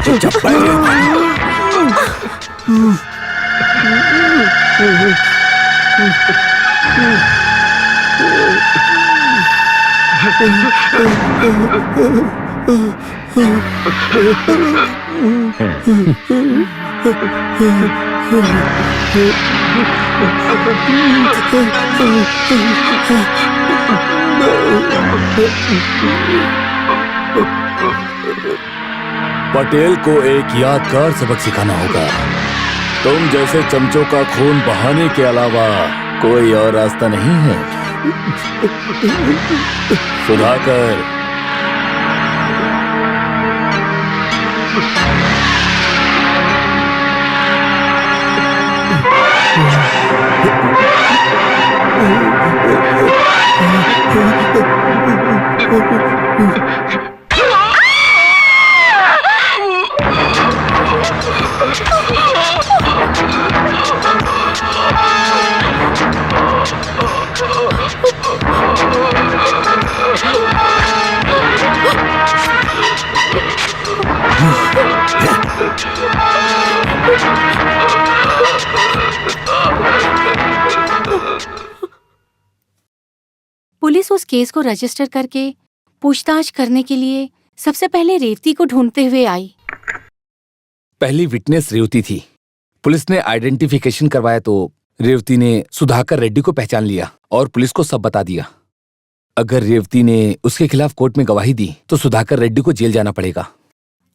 चुपचाप बैठ पटेल को एक यादगार सबक सिखाना होगा। तुम जैसे चमचों का खून बहाने के अलावा कोई और रास्ता नहीं है। सुधाकर, पुलिस उस केस को रजिस्टर करके पूछताछ करने के लिए सबसे पहले रेवती को ढूंढते हुए आई। पहली विटनेस रेवती थी। पुलिस ने आइडेंटिफिकेशन करवाया तो रेवती ने सुधाकर रेड्डी को पहचान लिया और पुलिस को सब बता दिया। अगर रेवती ने उसके खिलाफ कोर्ट में गवाही दी तो सुधाकर रेड्डी को जेल जाना पड़ेगा।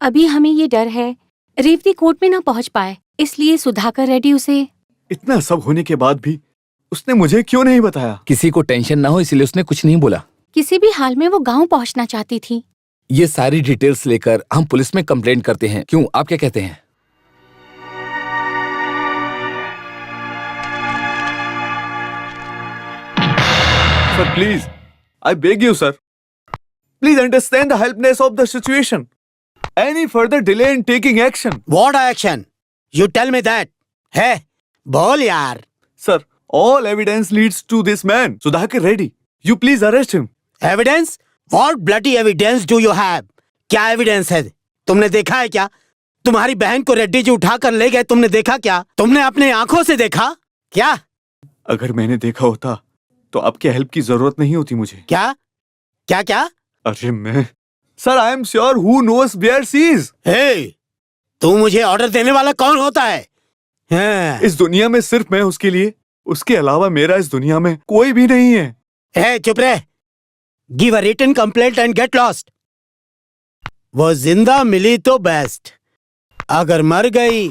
अभी हमें ये डर है रेवती कोर्ट में ना पहुंच पाए, इसलिए सुधाकर रेड्डी उसे। इतना सब होने के बाद भी उसने मुझे क्यों नहीं बताया? किसी को टेंशन ना हो इसलिए उसने कुछ नहीं बोला। किसी भी हाल में वो गांव पहुंचना चाहती थी। ये सारी डिटेल्स लेकर हम पुलिस में कंप्लेंट करते हैं। क्यों, आप क्या कहते हैं? Sir please, I beg you, sir. Please understand the helplessness of the situation. Any further delay in taking action. What action? You tell me that. है बोल यार. Sir, all evidence leads to this man, Sudhakar Reddy. You please arrest him. Evidence? What bloody evidence do you have? क्या evidence है? तुमने देखा है क्या? तुम्हारी बहन को रेड्डी जी उठाकर ले गए, तुमने देखा क्या? तुमने अपने आंखों से देखा क्या? अगर मैंने देखा होता तो आपके हेल्प की जरूरत नहीं होती मुझे। क्या क्या क्या? अरे मैं sir, I am sure who knows where she is. Hey, तू मुझे ऑर्डर देने वाला कौन होता है? इस दुनिया में सिर्फ मैं उसके लिए, उसके अलावा मेरा इस दुनिया में कोई भी नहीं है। हे चुप रह। Give a written complaint and get lost. वो जिंदा मिली तो बेस्ट, अगर मर गई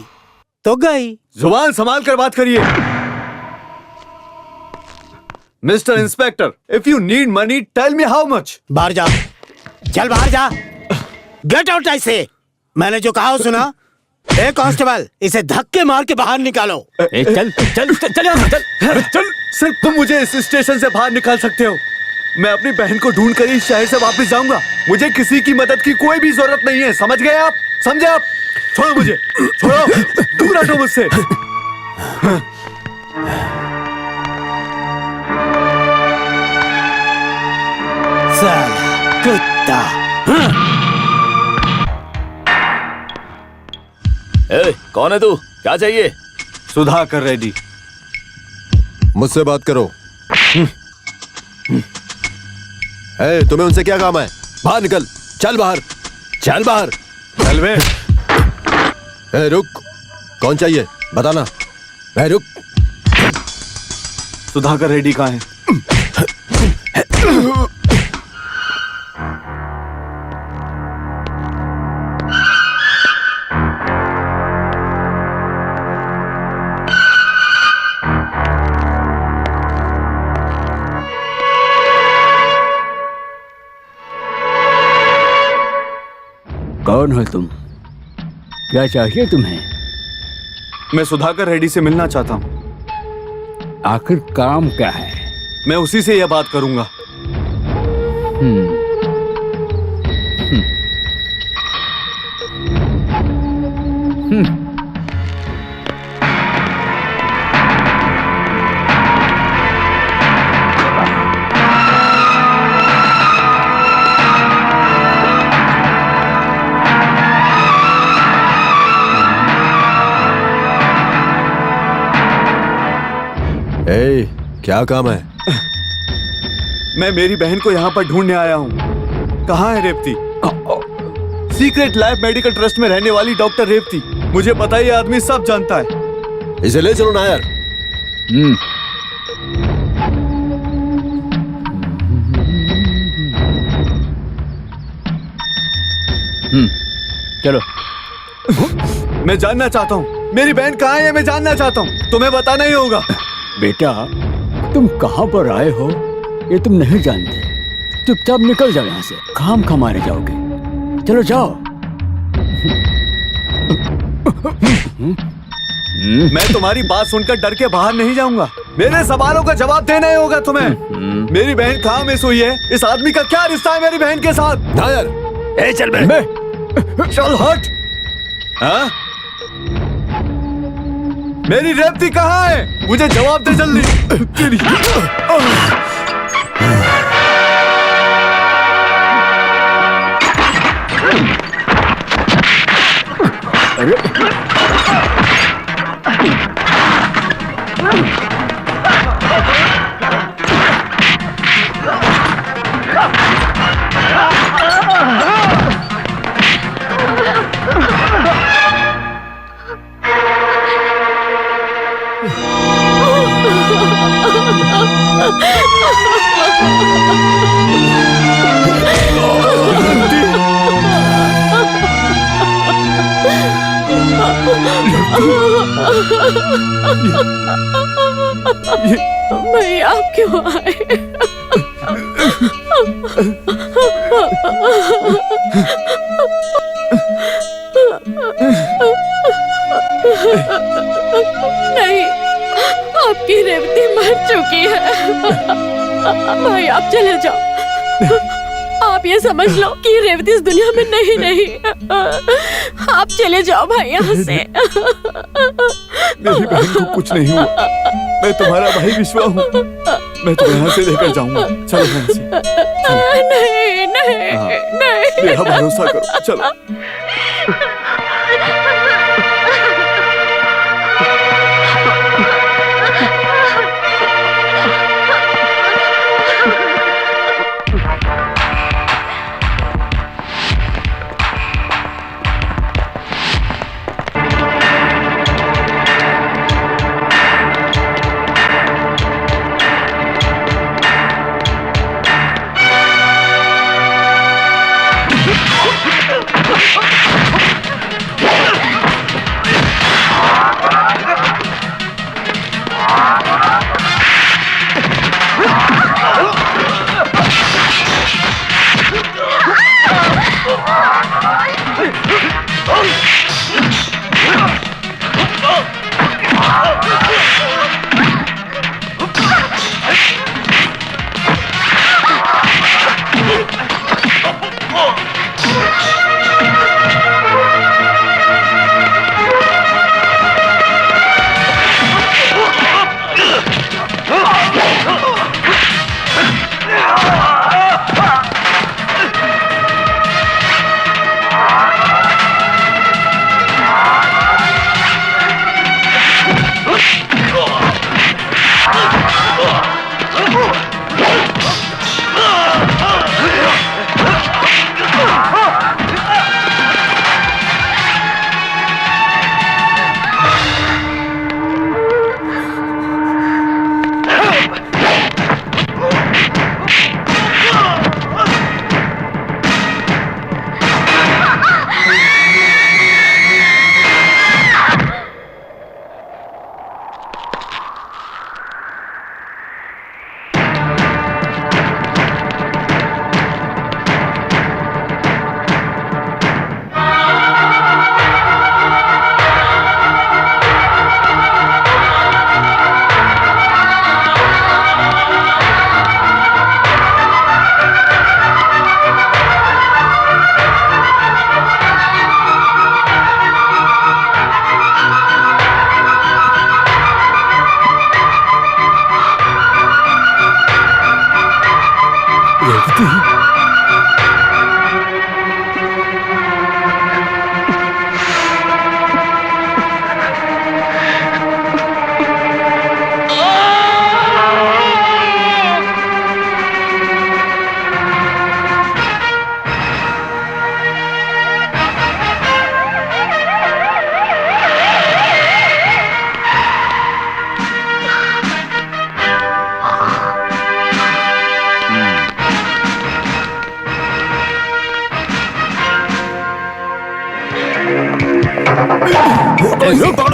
तो गई। जुबान संभाल कर बात करिए। Mister inspector, if you need money tell me how much. बाहर जा, चल बाहर जा। गेट आउट ऐसे। मैंने जो कहा सुना? ए कांस्टेबल, इसे धक्के मार के बाहर निकालो। चल चल चल यहाँ से, चल चल। सिर्फ तुम मुझे इस स्टेशन से बाहर निकाल सकते हो। मैं अपनी बहन को ढूंढ कर इस शहर से वापस जाऊंगा। मुझे किसी की मदद की कोई भी जरूरत नहीं है, समझ गए आप? समझे आप? छोड़ो मुझे, छोड़ो, दूर हटो मुझसे। साला कुत्ता। ए, कौन है तू? क्या चाहिए? सुधाकर रेड्डी। मुझसे बात करो। तुम्हें उनसे क्या काम है? बाहर निकल, चल बाहर, चल बाहर। चल बे। रुक, कौन चाहिए बताना। रुक। सुधाकर रेड्डी कहाँ है? कौन हो तुम? क्या चाहिए तुम्हें? मैं सुधाकर रेड्डी से मिलना चाहता हूँ। आखिर काम क्या है? मैं उसी से यह बात करूंगा। ए, क्या काम है? मैं मेरी बहन को यहाँ पर ढूंढने आया हूँ। कहाँ है Revathi? Secret life medical trust में रहने वाली डॉक्टर रेवती। मुझे पता है, ये आदमी सब जानता है। इसे ले चलो नायर। चलो। मैं जानना चाहता हूँ मेरी बहन कहाँ है, मैं जानना चाहता हूँ। तुम्हें बताना ही होगा। बेटा, तुम कहाँ पर आए हो ये तुम नहीं जानते। चुपचाप निकल जाओ यहाँ से, खाम खा मारे जाओगे। चलो जाओ। मैं तुम्हारी बात सुनकर डर के बाहर नहीं जाऊंगा। मेरे सवालों का जवाब देना ही होगा तुम्हें। मेरी बहन कहाँ मिस हुई है? इस आदमी का क्या रिश्ता है मेरी बहन के साथ? नायर, ए चल बे। चल हट। हाँ? मेरी रेवती कहाँ है? मुझे जवाब दे जल्दी। तेरी भैया आप क्यों आए? नहीं, आपकी रेवती मर चुकी है। भाई आप चले जाओ। आप ये समझ लो कि रेवती इस दुनिया में नहीं। आप चले जाओ भाई यहाँ से। मेरी बहन को कुछ नहीं हुआ। मैं तुम्हारा भाई विश्वा हूँ। मैं तुम्हें यहाँ से लेकर जाऊंगा। चलो यहाँ से। नहीं। मेरा भरोसा करो, चलो।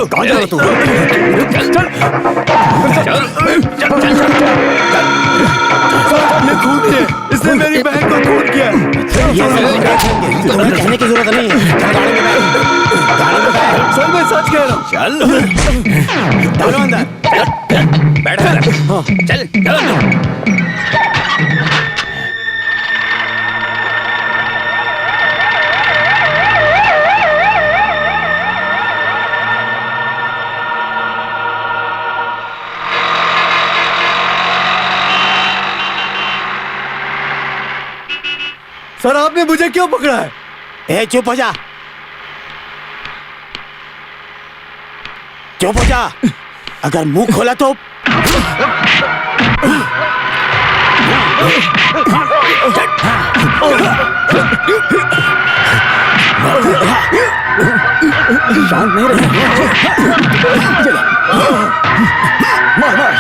कहाँ जा रहा तू? ये खून है, इसने मेरी बहन को खून किया। ये तुम्हें कहने की जरूरत नहीं है। चल गाड़ी में बैठ। गाड़ी में बैठ। सर मैं सच कह रहा हूँ। चल डालो अंदर। बैठ चल चल। सर आपने मुझे क्यों पकड़ा है? ए चुप हो जा। चुप हो जा। अगर मुंह खोला तो शांत नहीं रहे। मार मार।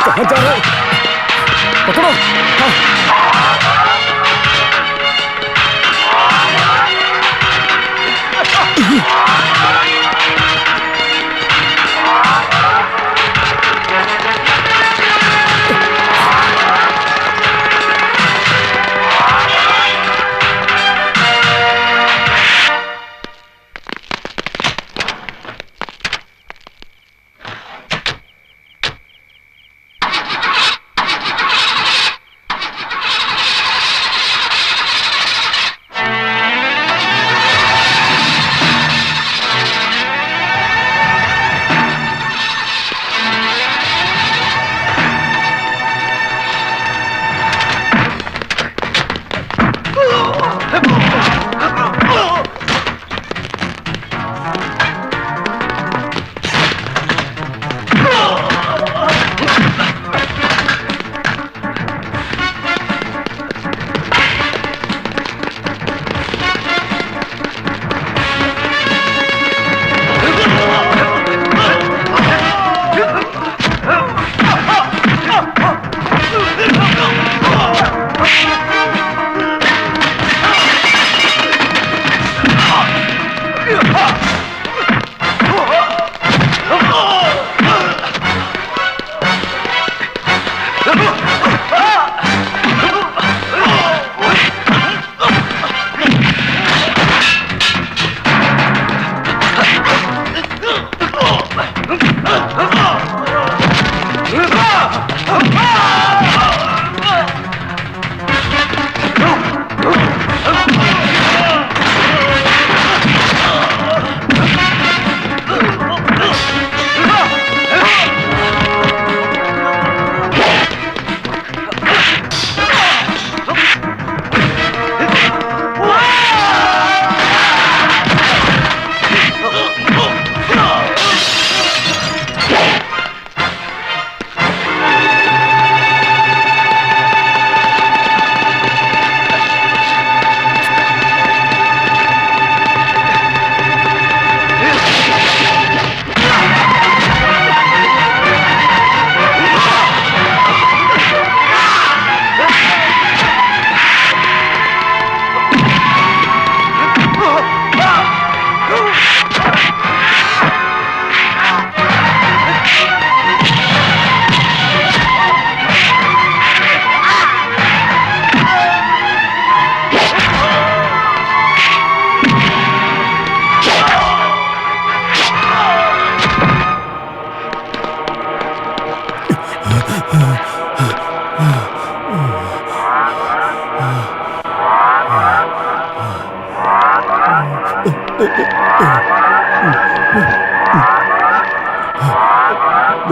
कहाँ जा रहा है? पकड़ो।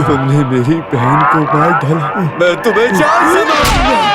तुमने मेरी बहन को मार डाला, मैं तुम्हें जान से मारूंगा।